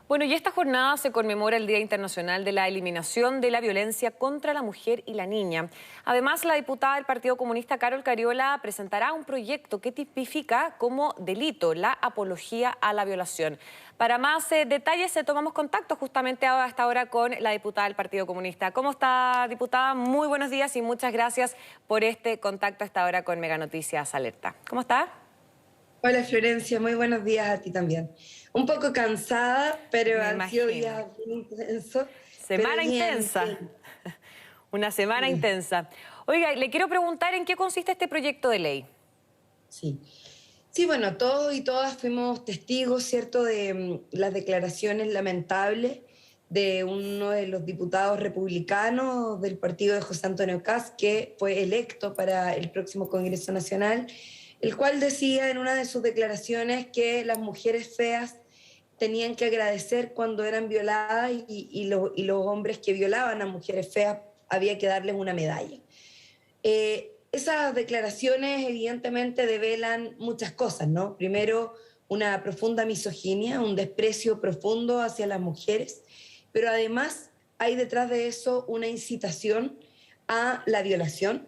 Bueno, y esta jornada se conmemora el Día Internacional de la Eliminación de la Violencia contra la Mujer y la Niña. Además, la diputada del Partido Comunista, Carol Cariola, presentará un proyecto que tipifica como delito la apología a la violación. Para más detalles, tomamos contacto justamente a esta hora con la diputada del Partido Comunista. ¿Cómo está, diputada? Muy buenos días y muchas gracias por este contacto a esta hora con Mega Noticias Alerta. ¿Cómo está? Hola Florencia, muy buenos días a ti también. Un poco cansada, pero Me han sido imagino. días bien intensos, pero Semana bien, intensa. bien. Una semana Sí, intensa. Oiga, le quiero preguntar en qué consiste este proyecto de ley. sí. Sí, bueno, todos y todas fuimos testigos, ¿cierto?, de las declaraciones lamentables de uno de los diputados republicanos del partido de José Antonio Kast, que fue electo para el próximo Congreso Nacional, el cual decía en una de sus declaraciones que las mujeres feas tenían que agradecer cuando eran violadas y los hombres que violaban a mujeres feas había que darles una medalla. Esas declaraciones evidentemente develan muchas cosas, ¿no? Primero, una profunda misoginia, un desprecio profundo hacia las mujeres, pero además hay detrás de eso una incitación a la violación,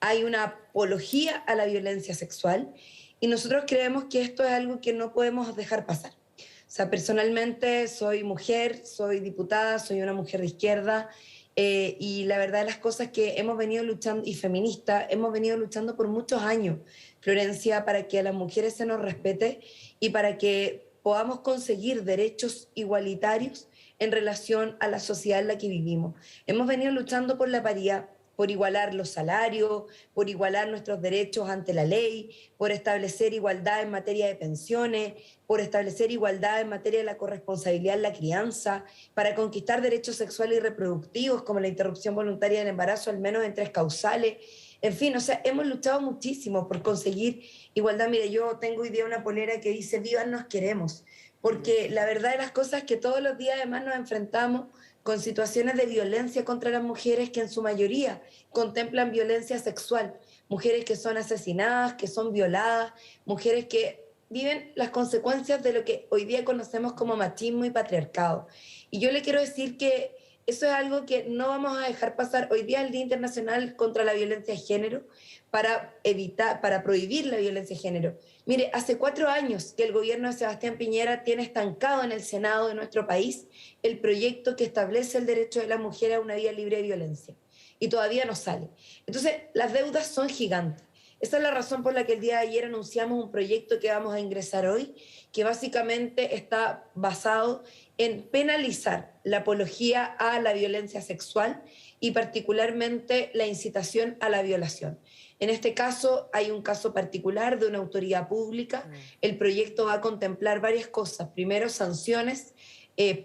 hay una apología a la violencia sexual y nosotros creemos que esto es algo que no podemos dejar pasar. O sea, personalmente soy mujer, soy diputada, soy una mujer de izquierda, y la verdad de las cosas que hemos venido luchando, y feminista, hemos venido luchando por muchos años, Florencia, para que a las mujeres se nos respete y para que podamos conseguir derechos igualitarios en relación a la sociedad en la que vivimos. Hemos venido luchando por la paridad, por igualar los salarios, por igualar nuestros derechos ante la ley, por establecer igualdad en materia de pensiones, por establecer igualdad en materia de la corresponsabilidad en la crianza, para conquistar derechos sexuales y reproductivos como la interrupción voluntaria del embarazo, al menos en 3 causales. En fin, o sea, hemos luchado muchísimo por conseguir igualdad. Mire, yo tengo hoy día una polera que dice "Vivas nos queremos", porque la verdad de las cosas es que todos los días además nos enfrentamos con situaciones de violencia contra las mujeres que en su mayoría contemplan violencia sexual, mujeres que son asesinadas, que son violadas, mujeres que viven las consecuencias de lo que hoy día conocemos como machismo y patriarcado. Y yo le quiero decir que eso es algo que no vamos a dejar pasar. Hoy día es el Día Internacional contra la Violencia de Género para evitar, para prohibir la violencia de género. Mire, hace 4 años que el gobierno de Sebastián Piñera tiene estancado en el Senado de nuestro país el proyecto que establece el derecho de la mujer a una vida libre de violencia. Y todavía no sale. Entonces, las deudas son gigantes. Esa es la razón por la que el día de ayer anunciamos un proyecto que vamos a ingresar hoy, que básicamente está basado en penalizar la apología a la violencia sexual y particularmente la incitación a la violación. En este caso hay un caso particular de una autoridad pública. El proyecto va a contemplar varias cosas. Primero, sanciones,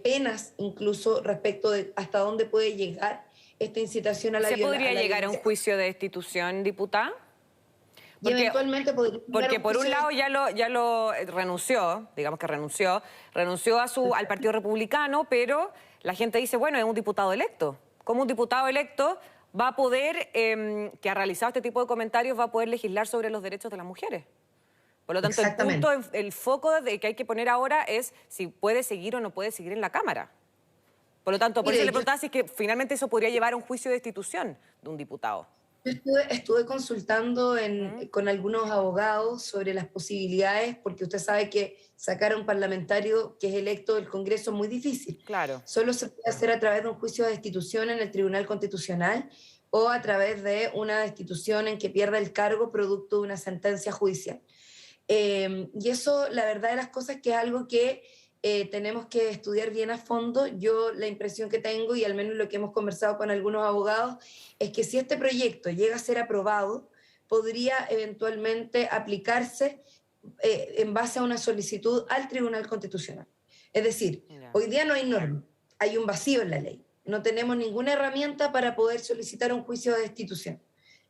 penas incluso respecto de hasta dónde puede llegar esta incitación a ¿Se a podría la llegar a un violencia. juicio de destitución, diputada? Y Porque, eventualmente podría llegar a porque un por un juicio de... lado ya lo renunció, digamos que renunció al Partido Republicano, pero la gente dice, bueno, es un diputado electo. ¿Cómo un diputado electo va a poder, que ha realizado este tipo de comentarios, va a poder legislar sobre los derechos de las mujeres? Por lo tanto, Exactamente. el foco que hay que poner ahora es si puede seguir o no puede seguir en la Cámara. Por lo tanto, por eso Mire, le preguntaba si es que finalmente eso podría llevar a un juicio de destitución de un diputado. yo estuve consultando ¿Mm? con algunos abogados sobre las posibilidades, porque usted sabe que sacar a un parlamentario que es electo del Congreso es muy difícil. Claro. Solo se puede hacer a través de un juicio de destitución en el Tribunal Constitucional o a través de una destitución en que pierda el cargo producto de una sentencia judicial. Y eso, la verdad de las cosas, que es algo que tenemos que estudiar bien a fondo. Yo la impresión que tengo, y al menos lo que hemos conversado con algunos abogados, es que si este proyecto llega a ser aprobado, podría eventualmente aplicarse en base a una solicitud al Tribunal Constitucional. Es decir, Ya. hoy día no hay norma, hay un vacío en la ley. No tenemos ninguna herramienta para poder solicitar un juicio de destitución.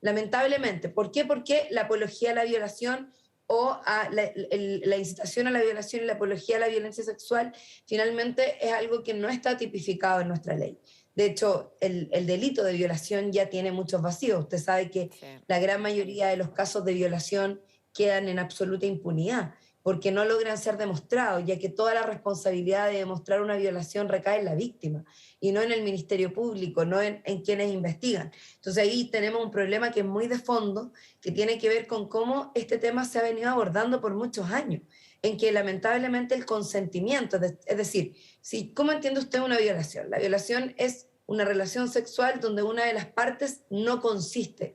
Lamentablemente. ¿Por qué? Porque la apología a la violación o a la incitación a la violación y la apología a la violencia sexual finalmente es algo que no está tipificado en nuestra ley. De hecho, el delito de violación ya tiene muchos vacíos. Usted sabe que Sí. la gran mayoría de los casos de violación quedan en absoluta impunidad. porque no logran ser demostrados, ya que toda la responsabilidad de demostrar una violación recae en la víctima y no en el Ministerio Público, no en quienes investigan. Entonces ahí tenemos un problema que es muy de fondo, que tiene que ver con cómo este tema se ha venido abordando por muchos años, en que lamentablemente el consentimiento, es decir, si, ¿cómo entiende usted una violación? La violación es una relación sexual donde una de las partes no consiente,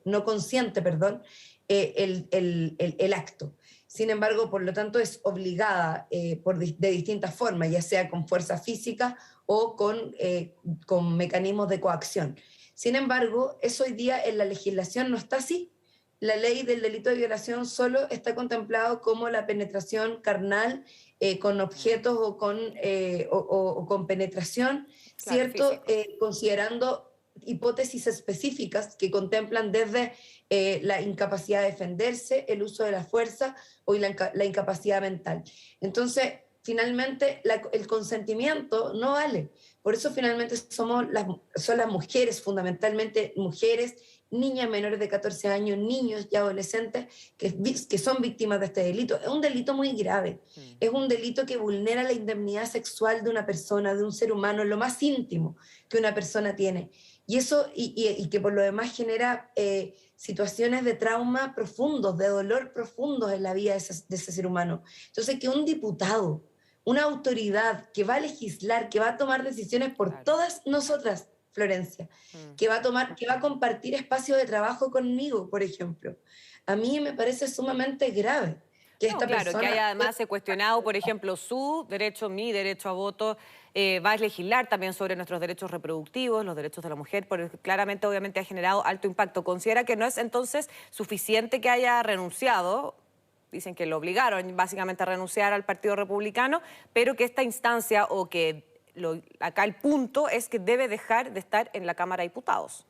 perdón, el acto. Sin embargo, por lo tanto, es obligada de distintas formas, ya sea con fuerza física o con mecanismos de coacción. Sin embargo, eso hoy día en la legislación no está así. La ley del delito de violación solo está contemplado como la penetración carnal con objetos o con penetración, Claro, ¿cierto? físico. Considerando hipótesis específicas que contemplan desde la incapacidad de defenderse, el uso de la fuerza o la incapacidad mental. Entonces, finalmente, el consentimiento no vale. Por eso finalmente son las mujeres, fundamentalmente mujeres, niñas menores de 14 años, niños y adolescentes que son víctimas de este delito. Es un delito muy grave, es un delito que vulnera la indemnidad sexual de una persona, de un ser humano, lo más íntimo que una persona tiene. Y eso, y que por lo demás genera situaciones de trauma profundos, de dolor profundos en la vida de ese ser humano. Entonces, que un diputado, una autoridad que va a legislar, que va a tomar decisiones por Claro. todas nosotras, Florencia, que va a compartir espacio de trabajo conmigo, por ejemplo. A mí me parece sumamente grave que No, esta claro, que persona... haya además cuestionado, por ejemplo, su derecho, mi derecho a voto, va a legislar también sobre nuestros derechos reproductivos, los derechos de la mujer, porque claramente, obviamente, ha generado alto impacto. ¿Considera que no es entonces suficiente que haya renunciado? Dicen que lo obligaron básicamente a renunciar al Partido Republicano, pero que esta instancia o que acá el punto es que debe dejar de estar en la Cámara de Diputados.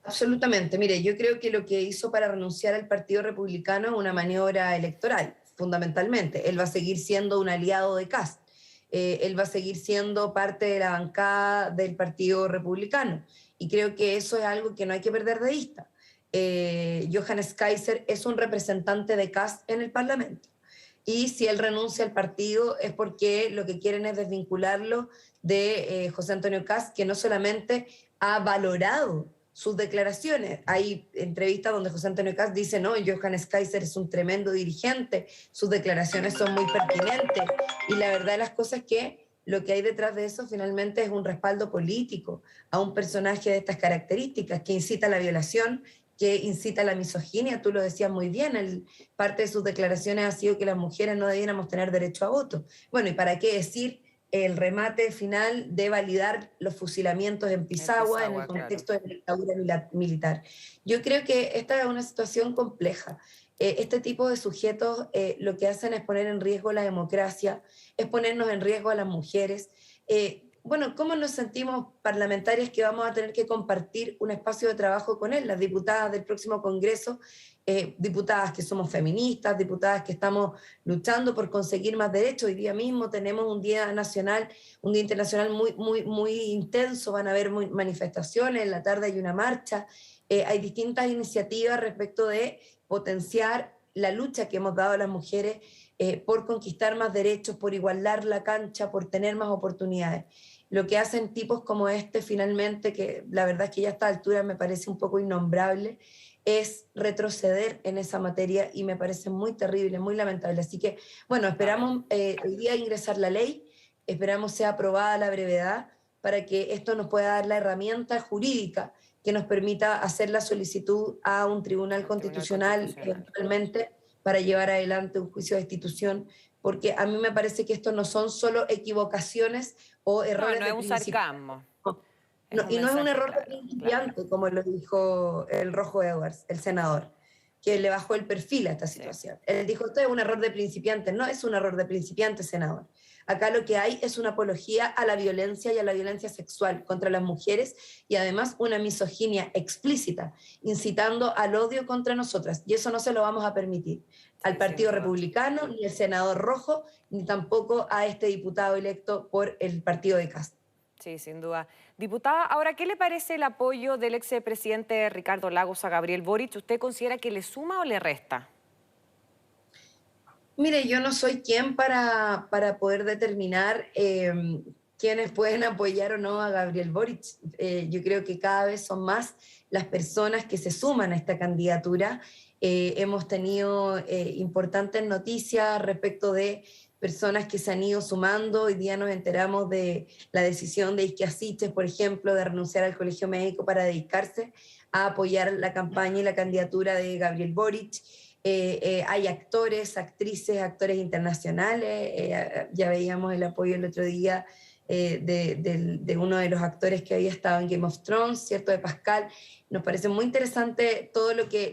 Absolutamente. Mire, yo creo que lo que hizo para renunciar al Partido Republicano es una maniobra electoral, fundamentalmente. Él va a seguir siendo un aliado de Kast. Él va a seguir siendo parte de la bancada del Partido Republicano. Y creo que eso es algo que no hay que perder de vista. Johannes Kaiser es un representante de Kast en el Parlamento. Y si él renuncia al partido es porque lo que quieren es desvincularlo de José Antonio Kast, que no solamente ha valorado sus declaraciones. Hay entrevistas donde José Antonio Kast dice, no, Johannes Kaiser es un tremendo dirigente, sus declaraciones son muy pertinentes. Y la verdad de las cosas es que lo que hay detrás de eso finalmente es un respaldo político a un personaje de estas características que incita a la violación, que incita a la misoginia, tú lo decías muy bien, parte de sus declaraciones ha sido que las mujeres no debiéramos tener derecho a voto. Bueno, ¿y para qué decir el remate final de validar los fusilamientos en Pisagua en el Claro. contexto de la dictadura militar? Yo creo que esta es una situación compleja. Este tipo de sujetos lo que hacen es poner en riesgo la democracia, es ponernos en riesgo a las mujeres. Bueno, ¿cómo nos sentimos parlamentarias que vamos a tener que compartir un espacio de trabajo con él? Las diputadas del próximo Congreso, diputadas que somos feministas, diputadas que estamos luchando por conseguir más derechos. Hoy día mismo tenemos un día nacional, un día internacional muy intenso, van a haber manifestaciones, en la tarde hay una marcha, hay distintas iniciativas respecto de potenciar la lucha que hemos dado a las mujeres por conquistar más derechos, por igualar la cancha, por tener más oportunidades. Lo que hacen tipos como este, finalmente, que la verdad es que ya a esta altura me parece un poco innombrable, es retroceder en esa materia y me parece muy terrible, muy lamentable. Así que, bueno, esperamos hoy día ingresar la ley, esperamos sea aprobada a la brevedad para que esto nos pueda dar la herramienta jurídica que nos permita hacer la solicitud a un tribunal constitucional eventualmente para llevar adelante un juicio de destitución, porque a mí me parece que esto no son solo equivocaciones o errores No de es un principio. sarcasmo, es No, un y no es un mensaje error de claro, claro. principiante, como lo dijo el Rojo Edwards, el senador, que le bajó el perfil a esta Sí. situación. Él dijo, esto es un error de principiante. No es un error de principiante, senador. Acá lo que hay es una apología a la violencia y a la violencia sexual contra las mujeres y además una misoginia explícita, incitando al odio contra nosotras. Y eso no se lo vamos a permitir al Sí, sin Partido duda. Republicano, ni al senador Rojo, ni tampoco a este diputado electo por el partido de Castro. Sí, sin duda. Diputada, ahora, ¿qué le parece el apoyo del expresidente Ricardo Lagos a Gabriel Boric? ¿Usted considera que le suma o le resta? Mire, yo no soy quien para poder determinar quiénes pueden apoyar o no a Gabriel Boric. Yo creo que cada vez son más las personas que se suman a esta candidatura. Hemos tenido importantes noticias respecto de personas que se han ido sumando. Hoy día nos enteramos de la decisión de Isquia Siches, por ejemplo, de renunciar al Colegio Médico para dedicarse a apoyar la campaña y la candidatura de Gabriel Boric. Hay actores, actrices, actores internacionales. Ya veíamos el apoyo el otro día de uno de los actores que había estado en Game of Thrones, ¿cierto? De Pascal. Nos parece muy interesante todo lo que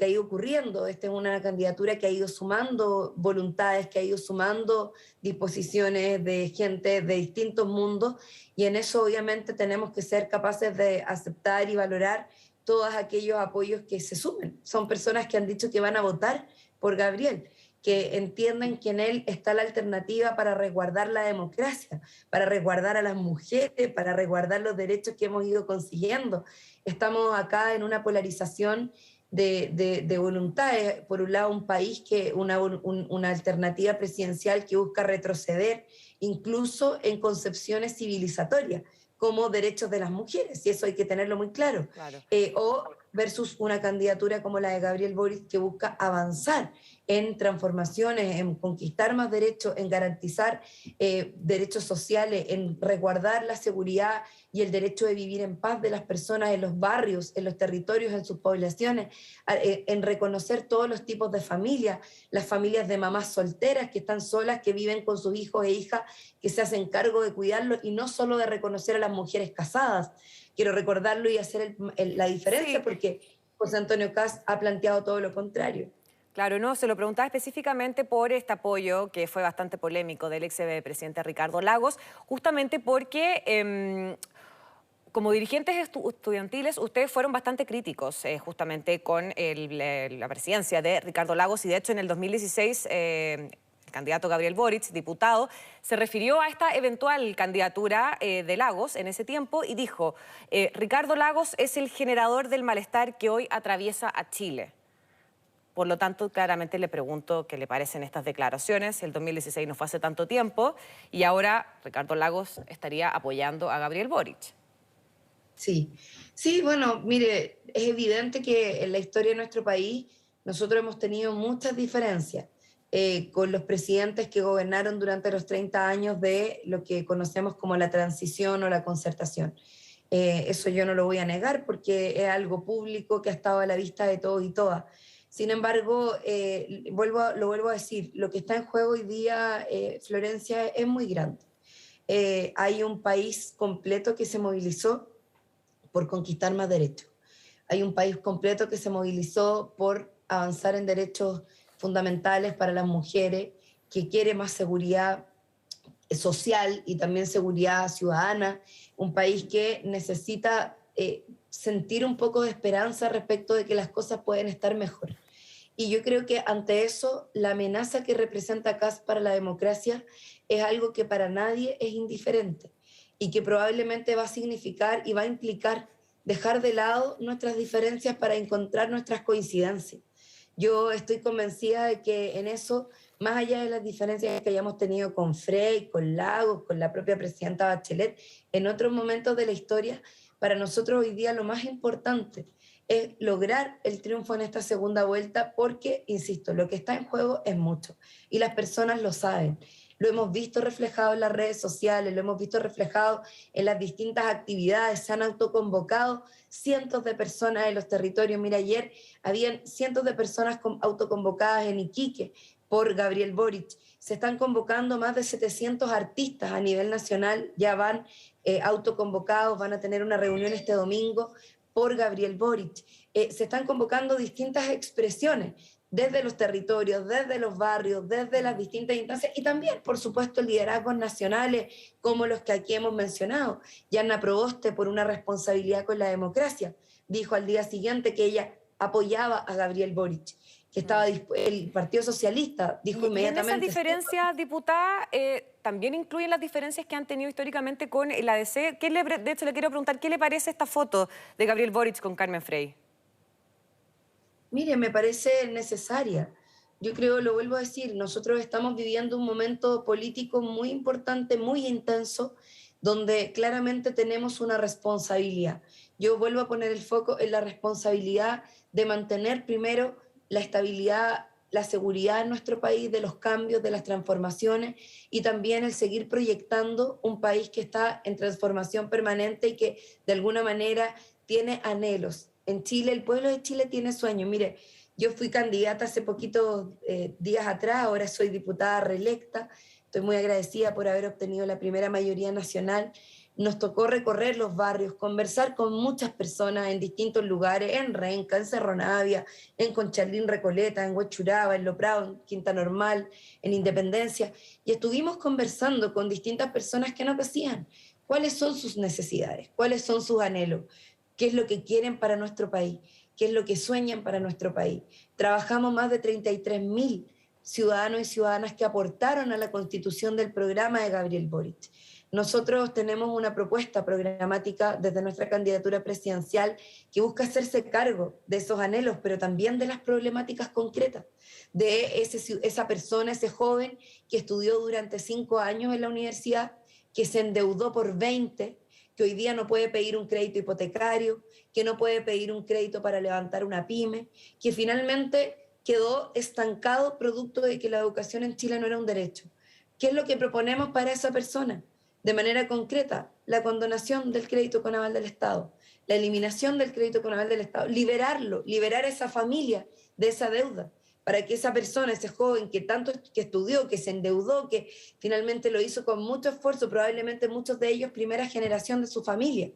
ha ido ocurriendo. Esta es una candidatura que ha ido sumando voluntades, que ha ido sumando disposiciones de gente de distintos mundos, y en eso obviamente tenemos que ser capaces de aceptar y valorar todos aquellos apoyos que se sumen. Son personas que han dicho que van a votar por Gabriel, que entienden que en él está la alternativa para resguardar la democracia, para resguardar a las mujeres, para resguardar los derechos que hemos ido consiguiendo. Estamos acá en una polarización de voluntades. Por un lado, un país que una alternativa presidencial que busca retroceder incluso en concepciones civilizatorias como derechos de las mujeres, y eso hay que tenerlo muy claro. Claro. O versus una candidatura como la de Gabriel Boric, que busca avanzar en transformaciones, en conquistar más derechos, en garantizar derechos sociales, en resguardar la seguridad y el derecho de vivir en paz de las personas en los barrios, en los territorios, en sus poblaciones, en reconocer todos los tipos de familias, las familias de mamás solteras que están solas, que viven con sus hijos e hijas, que se hacen cargo de cuidarlos, y no solo de reconocer a las mujeres casadas. Quiero recordarlo y hacer la diferencia, Sí. porque José Antonio Kast ha planteado todo lo contrario. Claro, no, se lo preguntaba específicamente por este apoyo que fue bastante polémico del ex presidente Ricardo Lagos, justamente porque como dirigentes estudiantiles ustedes fueron bastante críticos justamente con la presidencia de Ricardo Lagos, y de hecho en el 2016 el candidato Gabriel Boric, diputado, se refirió a esta eventual candidatura de Lagos en ese tiempo y dijo, Ricardo Lagos es el generador del malestar que hoy atraviesa a Chile. Por lo tanto, claramente le pregunto qué le parecen estas declaraciones. El 2016 no fue hace tanto tiempo y ahora Ricardo Lagos estaría apoyando a Gabriel Boric. Sí, sí, bueno, mire, es evidente que en la historia de nuestro país nosotros hemos tenido muchas diferencias con los presidentes que gobernaron durante los 30 años de lo que conocemos como la transición o la concertación. Eso yo no lo voy a negar porque es algo público que ha estado a la vista de todos y todas. Sin embargo, lo vuelvo a decir, lo que está en juego hoy día, Florencia, es muy grande. Hay un país completo que se movilizó por conquistar más derechos. Hay un país completo que se movilizó por avanzar en derechos fundamentales para las mujeres, que quiere más seguridad social y también seguridad ciudadana, un país que necesita sentir un poco de esperanza respecto de que las cosas pueden estar mejor. Y yo creo que ante eso, la amenaza que representa Kast para la democracia es algo que para nadie es indiferente, y que probablemente va a significar y va a implicar dejar de lado nuestras diferencias para encontrar nuestras coincidencias. Yo estoy convencida de que en eso, más allá de las diferencias que hayamos tenido con Frey, con Lagos, con la propia presidenta Bachelet, en otros momentos de la historia, para nosotros hoy día lo más importante es lograr el triunfo en esta segunda vuelta, porque, insisto, lo que está en juego es mucho y las personas lo saben. Lo hemos visto reflejado en las redes sociales, lo hemos visto reflejado en las distintas actividades, se han autoconvocado cientos de personas en los territorios. Mira, ayer habían cientos de personas autoconvocadas en Iquique por Gabriel Boric. Se están convocando más de 700 artistas a nivel nacional, ya van autoconvocados, van a tener una reunión este domingo por Gabriel Boric. Se están convocando distintas expresiones desde los territorios, desde los barrios, desde las distintas instancias, y también, por supuesto, liderazgos nacionales como los que aquí hemos mencionado. Yanna Proboste, por una responsabilidad con la democracia, dijo al día siguiente que ella apoyaba a Gabriel Boric, que estaba el Partido Socialista dijo inmediatamente... Y en esas diferencias, diputada, también incluyen las diferencias que han tenido históricamente con el ADC. De hecho, le quiero preguntar, ¿qué le parece esta foto de Gabriel Boric con Carmen Frey? Mire, me parece necesaria. yo creo, lo vuelvo a decir, nosotros estamos viviendo un momento político muy importante, muy intenso, donde claramente tenemos una responsabilidad. Yo vuelvo a poner el foco en la responsabilidad de mantener primero la estabilidad, la seguridad en nuestro país, de los cambios, de las transformaciones y también el seguir proyectando un país que está en transformación permanente y que de alguna manera tiene anhelos. En Chile, el pueblo de Chile tiene sueños. Mire, yo fui candidata hace poquitos días atrás, ahora soy diputada reelecta. Estoy muy agradecida por haber obtenido la primera mayoría nacional. Nos tocó recorrer los barrios, conversar con muchas personas en distintos lugares, en Renca, en Cerro Navia, en Conchalín Recoleta, en Huechuraba, en Loprado, en Quinta Normal, en Independencia. Y estuvimos conversando con distintas personas que nos decían cuáles son sus necesidades, cuáles son sus anhelos, qué es lo que quieren para nuestro país, qué es lo que sueñan para nuestro país. Trabajamos más de 33.000 ciudadanos y ciudadanas que aportaron a la constitución del programa de Gabriel Boric. Nosotros tenemos una propuesta programática desde nuestra candidatura presidencial que busca hacerse cargo de esos anhelos, pero también de las problemáticas concretas de esa persona, ese joven que estudió durante 5 años en la universidad, que se endeudó por 20, que hoy día no puede pedir un crédito hipotecario, que no puede pedir un crédito para levantar una pyme, que finalmente quedó estancado producto de que la educación en Chile no era un derecho. ¿Qué es lo que proponemos para esa persona? De manera concreta, la condonación del crédito con aval del Estado, la eliminación del crédito con aval del Estado, liberarlo, liberar a esa familia de esa deuda, para que esa persona, ese joven que tanto que estudió, que se endeudó, que finalmente lo hizo con mucho esfuerzo, probablemente muchos de ellos primera generación de su familia,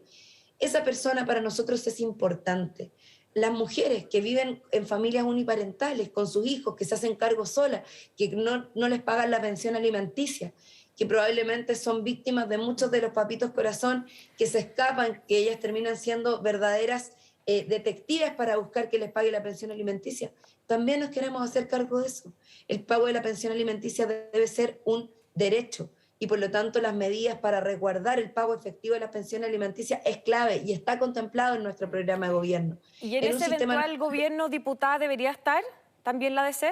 esa persona para nosotros es importante. Las mujeres que viven en familias uniparentales con sus hijos, que se hacen cargo solas, que no les pagan la pensión alimenticia, que probablemente son víctimas de muchos de los papitos corazón que se escapan, que ellas terminan siendo verdaderas detectives para buscar que les pague la pensión alimenticia. También nos queremos hacer cargo de eso. El pago de la pensión alimenticia debe ser un derecho y por lo tanto las medidas para resguardar el pago efectivo de la pensión alimenticia es clave y está contemplado en nuestro programa de gobierno. ¿Y en ese eventual gobierno, diputada, debería estar también la DC,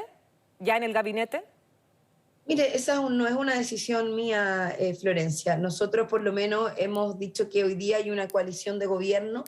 ya en el gabinete? Mire, esa no es una decisión mía, Florencia. Nosotros por lo menos hemos dicho que hoy día hay una coalición de gobierno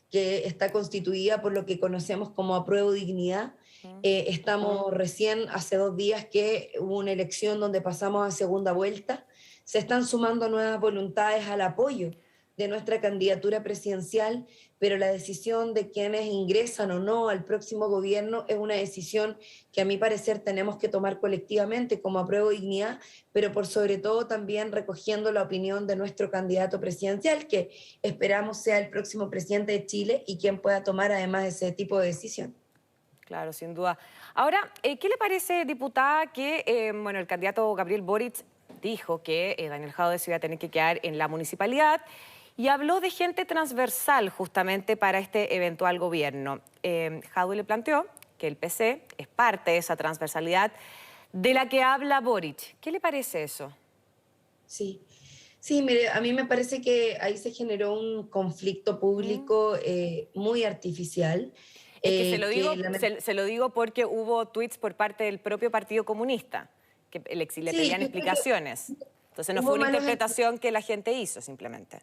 que está constituida por lo que conocemos como Apruebo Dignidad. Estamos recién, hace 2 días que hubo una elección donde pasamos a segunda vuelta. Se están sumando nuevas voluntades al apoyo de nuestra candidatura presidencial, pero la decisión de quienes ingresan o no al próximo gobierno es una decisión que a mi parecer tenemos que tomar colectivamente como Apruebo Dignidad, pero por sobre todo también recogiendo la opinión de nuestro candidato presidencial, que esperamos sea el próximo presidente de Chile y quien pueda tomar además ese tipo de decisión. Claro, sin duda. Ahora, ¿qué le parece, diputada, que el candidato Gabriel Boric dijo que Daniel Jadue se iba a tener que quedar en la municipalidad y habló de gente transversal justamente para este eventual gobierno? Jadue le planteó que el PC es parte de esa transversalidad de la que habla Boric. ¿Qué le parece eso? Sí, sí, mire, a mí me parece que ahí se generó un conflicto público muy artificial. Es que se lo digo porque hubo tweets por parte del propio Partido Comunista que le pedían explicaciones. Entonces no fue una interpretación que la gente hizo simplemente.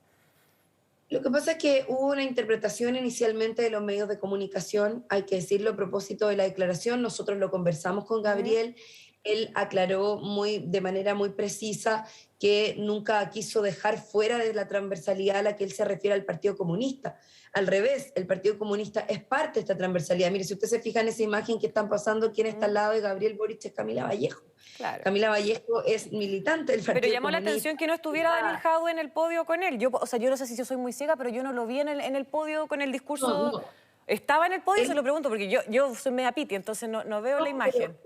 Lo que pasa es que hubo una interpretación inicialmente de los medios de comunicación, hay que decirlo a propósito de la declaración, nosotros lo conversamos con Gabriel, él aclaró de manera muy precisa que nunca quiso dejar fuera de la transversalidad a la que él se refiere al Partido Comunista. Al revés, el Partido Comunista es parte de esta transversalidad. Mire, si usted se fija en esa imagen que están pasando, ¿quién está al lado de Gabriel Boric? Es Camila Vallejo. Claro. Camila Vallejo es militante del Partido Comunista. Pero llamó la atención que no estuviera Daniel Jadue en el podio con él. Yo no sé si yo soy muy ciega, pero yo no lo vi en el podio con el discurso. No. ¿Estaba en el podio? Se lo pregunto, porque yo soy media piti, entonces no veo la imagen.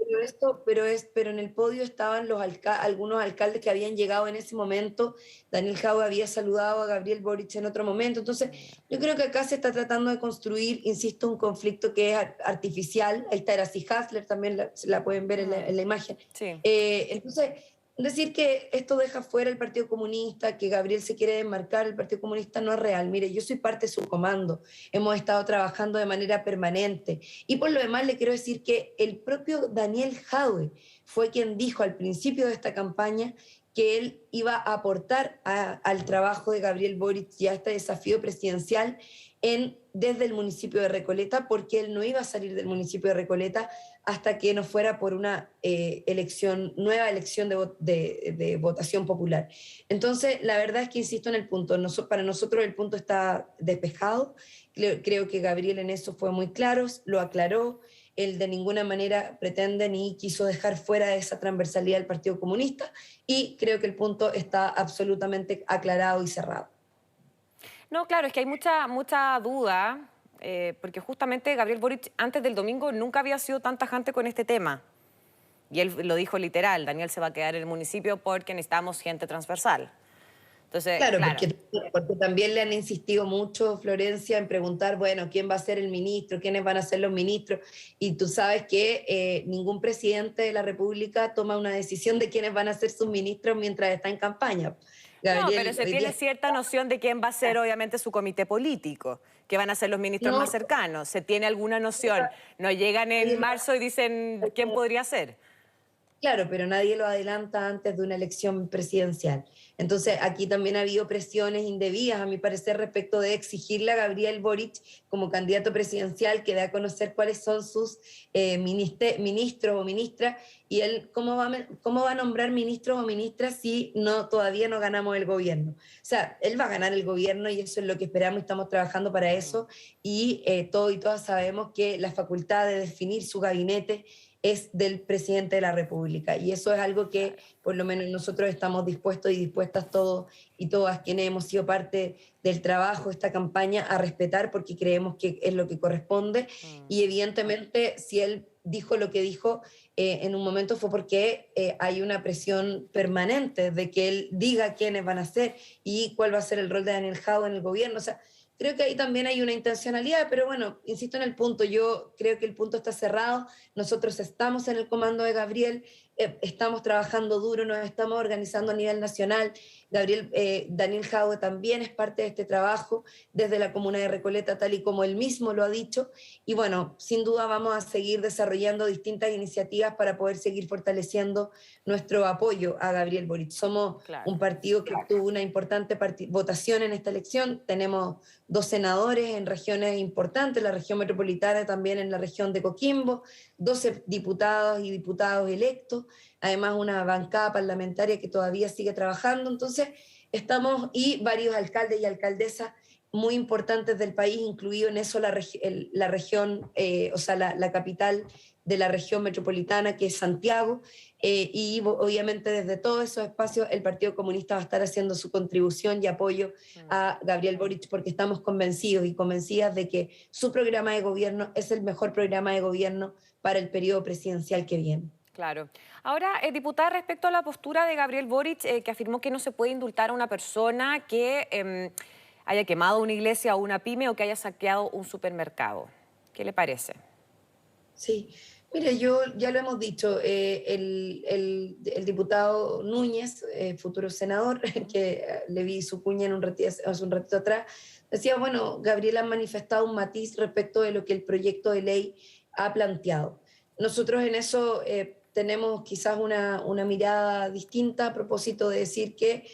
Pero en el podio estaban algunos alcaldes que habían llegado en ese momento. Daniel Jadue había saludado a Gabriel Boric en otro momento. Entonces, yo creo que acá se está tratando de construir, insisto, un conflicto que es artificial. Ahí está Eracy Hasler, también la pueden ver en la imagen. Sí. Entonces, decir que esto deja fuera el Partido Comunista, que Gabriel se quiere desmarcar, el Partido Comunista no es real. Mire, yo soy parte de su comando, hemos estado trabajando de manera permanente. Y por lo demás le quiero decir que el propio Daniel Jadwe fue quien dijo al principio de esta campaña que él iba a aportar al trabajo de Gabriel Boric y a este desafío presidencial desde el municipio de Recoleta, porque él no iba a salir del municipio de Recoleta hasta que no fuera por una nueva elección de votación popular. Entonces, la verdad es que insisto en el punto, para nosotros el punto está despejado, creo que Gabriel en eso fue muy claro, lo aclaró, él de ninguna manera pretende ni quiso dejar fuera de esa transversalidad del Partido Comunista y creo que el punto está absolutamente aclarado y cerrado. No, claro, es que hay mucha duda, porque justamente Gabriel Boric antes del domingo nunca había sido tan tajante con este tema. Y él lo dijo literal, Daniel se va a quedar en el municipio porque necesitamos gente transversal. Entonces, claro, claro. Porque también le han insistido mucho, Florencia, en preguntar, bueno, ¿quién va a ser el ministro? ¿Quiénes van a ser los ministros? Y tú sabes que ningún presidente de la República toma una decisión de quiénes van a ser sus ministros mientras está en campaña. Gabriel, no, pero se tiene tiene cierta noción de quién va a ser, obviamente, su comité político, que van a ser los ministros más cercanos. Se tiene alguna noción. No llegan en marzo y dicen quién podría ser. Claro, pero nadie lo adelanta antes de una elección presidencial. Entonces, aquí también ha habido presiones indebidas, a mi parecer, respecto de exigirle a Gabriel Boric como candidato presidencial que dé a conocer cuáles son sus ministros o ministras y él cómo va a nombrar ministros o ministras si todavía no ganamos el gobierno. O sea, él va a ganar el gobierno y eso es lo que esperamos y estamos trabajando para eso y todos y todas sabemos que la facultad de definir su gabinete es del presidente de la República. Y eso es algo que por lo menos nosotros estamos dispuestos y dispuestas todos y todas quienes hemos sido parte del trabajo, esta campaña, a respetar porque creemos que es lo que corresponde. Y evidentemente, si él dijo lo que dijo en un momento fue porque hay una presión permanente de que él diga quiénes van a ser y cuál va a ser el rol de Daniel Jadwe en el gobierno. O sea, creo que ahí también hay una intencionalidad, pero bueno, insisto en el punto, yo creo que el punto está cerrado, nosotros estamos en el comando de Gabriel, estamos trabajando duro, nos estamos organizando a nivel nacional, Daniel Jadwe también es parte de este trabajo desde la comuna de Recoleta, tal y como él mismo lo ha dicho, y bueno, sin duda vamos a seguir desarrollando distintas iniciativas para poder seguir fortaleciendo nuestro apoyo a Gabriel Boric. Somos un partido que tuvo una importante votación en esta elección, tenemos 2 senadores en regiones importantes, la región metropolitana, también en la región de Coquimbo, 12 diputados y diputados electos, además una bancada parlamentaria que todavía sigue trabajando, entonces estamos, y varios alcaldes y alcaldesas muy importantes del país, incluido en eso la región, o sea, la capital de la región metropolitana, que es Santiago, y obviamente desde todos esos espacios el Partido Comunista va a estar haciendo su contribución y apoyo a Gabriel Boric porque estamos convencidos y convencidas de que su programa de gobierno es el mejor programa de gobierno para el periodo presidencial que viene. Claro. Ahora, diputada, respecto a la postura de Gabriel Boric, que afirmó que no se puede indultar a una persona que haya quemado una iglesia o una pyme o que haya saqueado un supermercado. ¿Qué le parece? Sí, mire, ya lo hemos dicho, el diputado Núñez, futuro senador, que le vi su cuña hace un ratito atrás, decía, bueno, Gabriel ha manifestado un matiz respecto de lo que el proyecto de ley ha planteado. Nosotros en eso tenemos quizás una mirada distinta a propósito de decir que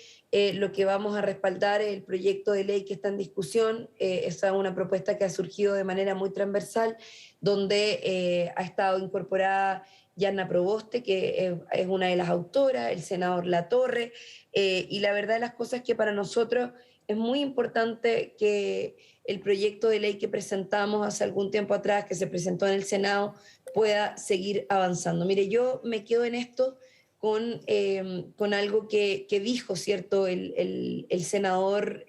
lo que vamos a respaldar es el proyecto de ley que está en discusión. Esa es una propuesta que ha surgido de manera muy transversal, donde ha estado incorporada Yanna Proboste, que es una de las autoras, el senador Latorre, y la verdad de las cosas es que para nosotros es muy importante que el proyecto de ley que presentamos hace algún tiempo atrás, que se presentó en el Senado, pueda seguir avanzando. Mire, yo me quedo en esto con algo que dijo, ¿cierto?, el senador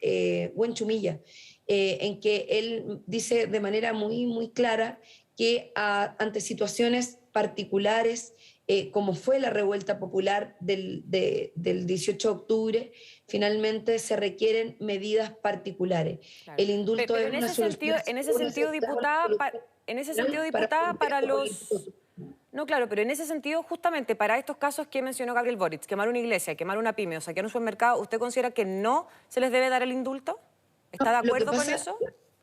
Huenchumilla, en que él dice de manera muy, muy clara que ante situaciones particulares, como fue la revuelta popular del 18 de octubre, finalmente se requieren medidas particulares. Claro. El indulto pero es una solución. en ese sentido, diputada, para los... No, claro, pero en ese sentido, justamente para estos casos que mencionó Gabriel Boric, quemar una iglesia, quemar una pyme o saquear un supermercado, ¿usted considera que no se les debe dar el indulto? ¿Está de Lo que acuerdo con pasa, eso?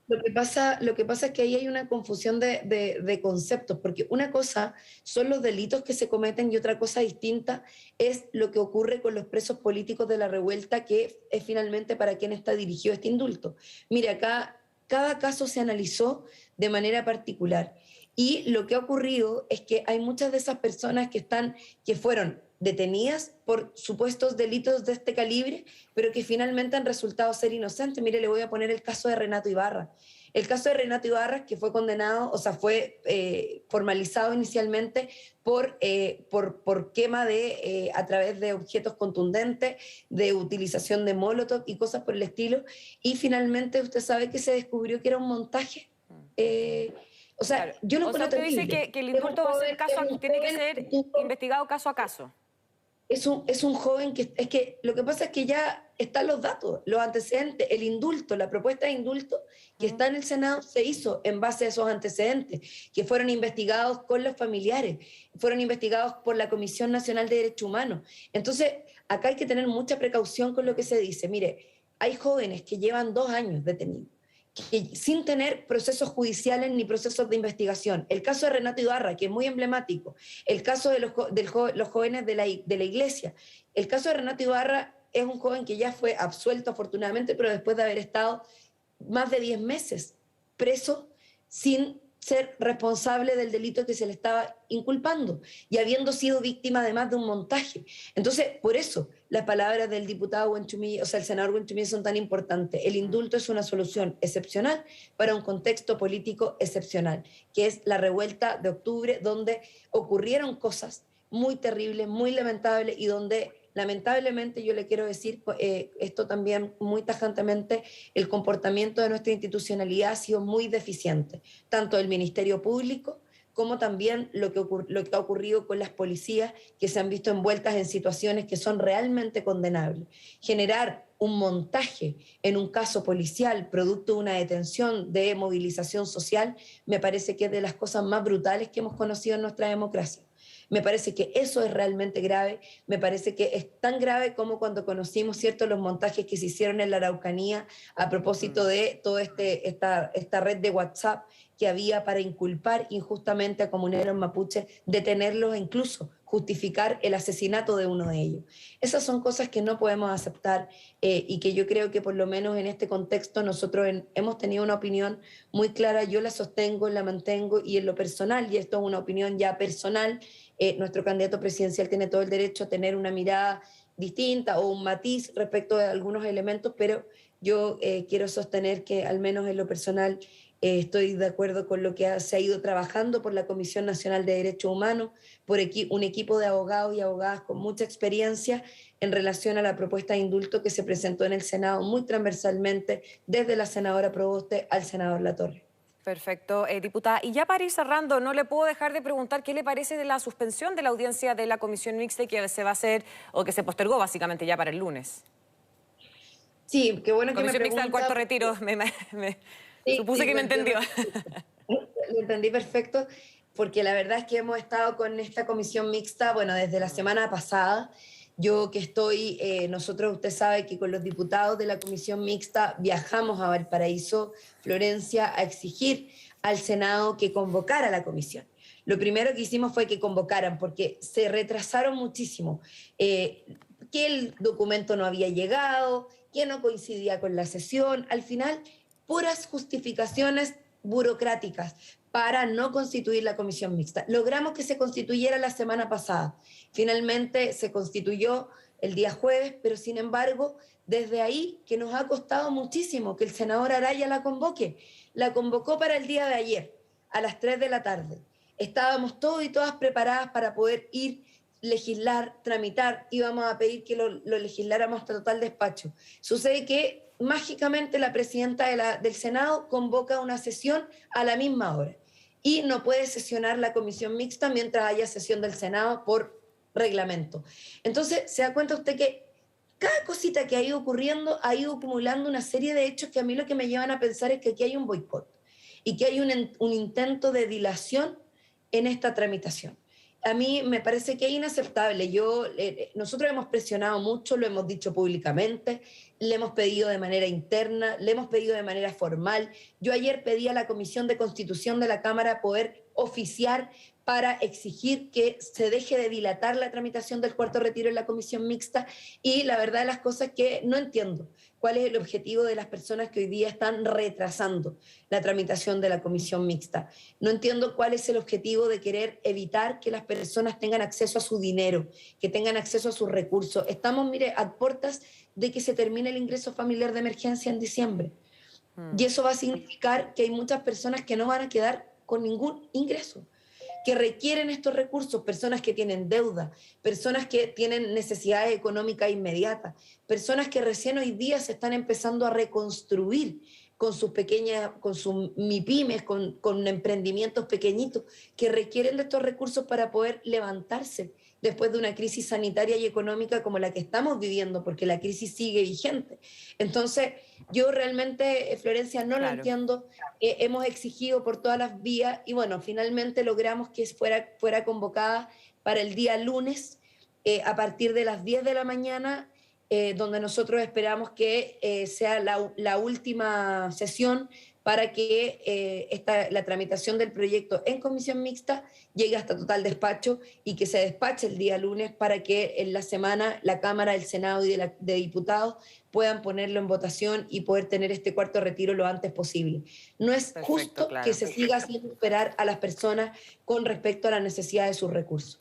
lo que pasa es que ahí hay una confusión de conceptos, porque una cosa son los delitos que se cometen y otra cosa distinta es lo que ocurre con los presos políticos de la revuelta, que es finalmente para quien está dirigido este indulto. Mire, acá cada caso se analizó de manera particular y lo que ha ocurrido es que hay muchas de esas personas que fueron detenidas por supuestos delitos de este calibre, pero que finalmente han resultado ser inocentes. Mire, le voy a poner el caso de Renato Ibarra. El caso de Renato Ibarra, que fue condenado, o sea, fue formalizado inicialmente por quema a través de objetos contundentes, de utilización de molotov y cosas por el estilo, y finalmente usted sabe que se descubrió que era un montaje. O sea, Claro. yo lo O sea, encuentro usted dice terrible. que el Es un indulto va a ser joven, es un tiene que joven ser que tuvo investigado caso a caso. es un joven que, es que lo que pasa es que ya están los datos, los antecedentes, el indulto, la propuesta de indulto que Mm. está en el Senado se hizo en base a esos antecedentes, que fueron investigados con los familiares, fueron investigados por la Comisión Nacional de Derechos Humanos. Entonces, acá hay que tener mucha precaución con lo que se dice. Mire, hay jóvenes que llevan 2 años detenidos, que sin tener procesos judiciales ni procesos de investigación. El caso de Renato Ibarra, que es muy emblemático, el caso de los jóvenes de la iglesia. El caso de Renato Ibarra es un joven que ya fue absuelto afortunadamente, pero después de haber estado más de 10 meses preso sin ser responsable del delito que se le estaba inculpando y habiendo sido víctima además de un montaje. Entonces, por eso las palabras del diputado Wenchumí, o sea, el senador Wenchumí son tan importantes. El indulto es una solución excepcional para un contexto político excepcional, que es la revuelta de octubre, donde ocurrieron cosas muy terribles, muy lamentables y donde lamentablemente yo le quiero decir esto también muy tajantemente, el comportamiento de nuestra institucionalidad ha sido muy deficiente, tanto del Ministerio Público como también lo que ha ocurrido con las policías que se han visto envueltas en situaciones que son realmente condenables. Generar un montaje en un caso policial producto de una detención de movilización social me parece que es de las cosas más brutales que hemos conocido en nuestra democracia. Me parece que eso es realmente grave, me parece que es tan grave como cuando conocimos, ¿cierto?, los montajes que se hicieron en la Araucanía a propósito de toda esta red de WhatsApp que había para inculpar injustamente a comuneros mapuches, detenerlos e incluso justificar el asesinato de uno de ellos. Esas son cosas que no podemos aceptar y que yo creo que por lo menos en este contexto nosotros hemos tenido una opinión muy clara, yo la sostengo, la mantengo y en lo personal, y esto es una opinión ya personal, nuestro candidato presidencial tiene todo el derecho a tener una mirada distinta o un matiz respecto de algunos elementos, pero yo quiero sostener que al menos en lo personal estoy de acuerdo con lo que se ha ido trabajando por la Comisión Nacional de Derechos Humanos, por un equipo de abogados y abogadas con mucha experiencia en relación a la propuesta de indulto que se presentó en el Senado muy transversalmente, desde la senadora Proboste al senador Latorre. Perfecto, diputada. Y ya para ir cerrando, no le puedo dejar de preguntar qué le parece de la suspensión de la audiencia de la comisión mixta que se va a hacer o que se postergó básicamente ya para el lunes. Sí, qué bueno que me Comisión mixta del Cuarto pregunta. Retiro, Sí, supuse sí, que me entendió. lo entendí perfecto, porque la verdad es que hemos estado con esta comisión mixta, bueno, desde la semana pasada. Yo que estoy, nosotros, usted sabe que con los diputados de la comisión mixta viajamos a Valparaíso, Florencia, a exigir al Senado que convocara a la comisión. Lo primero que hicimos fue que convocaran, porque se retrasaron muchísimo, que el documento no había llegado, que no coincidía con la sesión. Al final, puras justificaciones burocráticas para no constituir la comisión mixta. Logramos que se constituyera la semana pasada. Finalmente se constituyó el día jueves, pero sin embargo, desde ahí que nos ha costado muchísimo que el senador Araya la convoque. La convocó para el día de ayer, a las 3 de la tarde. Estábamos todos y todas preparadas para poder ir, legislar, tramitar, íbamos a pedir que lo legisláramos hasta total despacho. Sucede que mágicamente la presidenta del Senado convoca una sesión a la misma hora y no puede sesionar la comisión mixta mientras haya sesión del Senado por reglamento. Entonces, se da cuenta usted que cada cosita que ha ido ocurriendo ha ido acumulando una serie de hechos que a mí lo que me llevan a pensar es que aquí hay un boicot y que hay un intento de dilación en esta tramitación. a mí me parece que es inaceptable. Nosotros hemos presionado mucho, lo hemos dicho públicamente, le hemos pedido de manera interna, le hemos pedido de manera formal. Yo ayer pedí a la Comisión de Constitución de la Cámara poder oficiar para exigir que se deje de dilatar la tramitación del cuarto retiro en la comisión mixta, y la verdad de las cosas es que no entiendo cuál es el objetivo de las personas que hoy día están retrasando la tramitación de la comisión mixta. No entiendo cuál es el objetivo de querer evitar que las personas tengan acceso a su dinero, que tengan acceso a sus recursos. Estamos, mire, a puertas de que se termine el ingreso familiar de emergencia en diciembre. Y eso va a significar que hay muchas personas que no van a quedar con ningún ingreso, que requieren estos recursos, personas que tienen deuda, personas que tienen necesidades económicas inmediatas, personas que recién hoy día se están empezando a reconstruir con sus pequeñas, con sus MIPYMES, con emprendimientos pequeñitos, que requieren de estos recursos para poder levantarse después de una crisis sanitaria y económica como la que estamos viviendo, porque la crisis sigue vigente. Entonces, yo realmente, Florencia, no lo entiendo. Hemos exigido por todas las vías y bueno, finalmente logramos que fuera convocada para el día lunes a partir de las 10 de la mañana, donde nosotros esperamos que sea la última sesión para que la tramitación del proyecto en comisión mixta llegue hasta total despacho y que se despache el día lunes para que en la semana la Cámara, el Senado y de Diputados puedan ponerlo en votación y poder tener este cuarto retiro lo antes posible. No es justo que se siga haciendo esperar a las personas con respecto a la necesidad de sus recursos.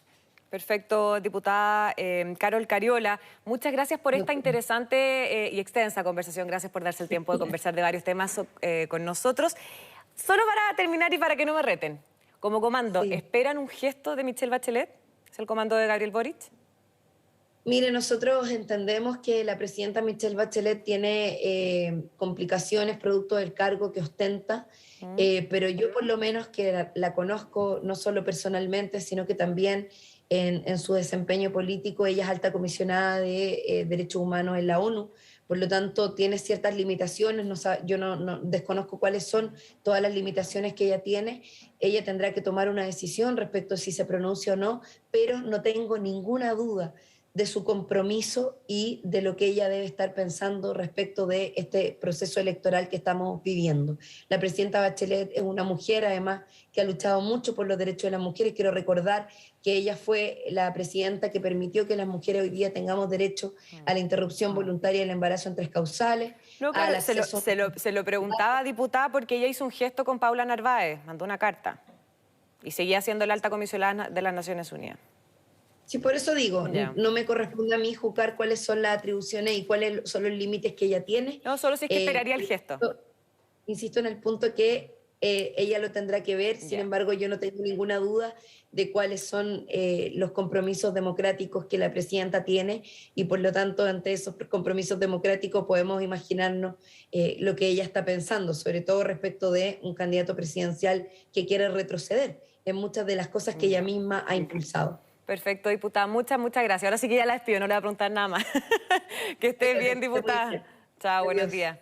Perfecto, diputada Carol Cariola. Muchas gracias por esta interesante y extensa conversación. Gracias por darse el tiempo de conversar de varios temas con nosotros. Solo para terminar y para que no me reten, como comando, ¿esperan un gesto de Michelle Bachelet? ¿Es el comando de Gabriel Boric? Mire, nosotros entendemos que la presidenta Michelle Bachelet tiene complicaciones producto del cargo que ostenta, pero yo por lo menos que la conozco no solo personalmente, sino que también en su desempeño político. Ella es alta comisionada de Derechos Humanos en la ONU, por lo tanto tiene ciertas limitaciones, yo no desconozco cuáles son todas las limitaciones que ella tiene. Ella tendrá que tomar una decisión respecto a si se pronuncia o no, pero no tengo ninguna duda de su compromiso y de lo que ella debe estar pensando respecto de este proceso electoral que estamos viviendo. La presidenta Bachelet es una mujer, además, que ha luchado mucho por los derechos de las mujeres. Quiero recordar que ella fue la presidenta que permitió que las mujeres hoy día tengamos derecho a la interrupción voluntaria del embarazo en 3 causales. No, claro, se lo preguntaba, diputada, porque ella hizo un gesto con Paula Narváez, mandó una carta y seguía siendo la alta comisionada de las Naciones Unidas. Sí, por eso digo, no me corresponde a mí juzgar cuáles son las atribuciones y cuáles son los límites que ella tiene. No, solo si es que esperaría el gesto. Insisto en el punto que ella lo tendrá que ver, sin embargo yo no tengo ninguna duda de cuáles son los compromisos democráticos que la presidenta tiene y por lo tanto ante esos compromisos democráticos podemos imaginarnos lo que ella está pensando, sobre todo respecto de un candidato presidencial que quiere retroceder en muchas de las cosas que ella misma ha impulsado. Perfecto, diputada. Muchas gracias. Ahora sí que ya la despido, no le voy a preguntar nada más. Que esté bien, diputada. Chao, buenos días.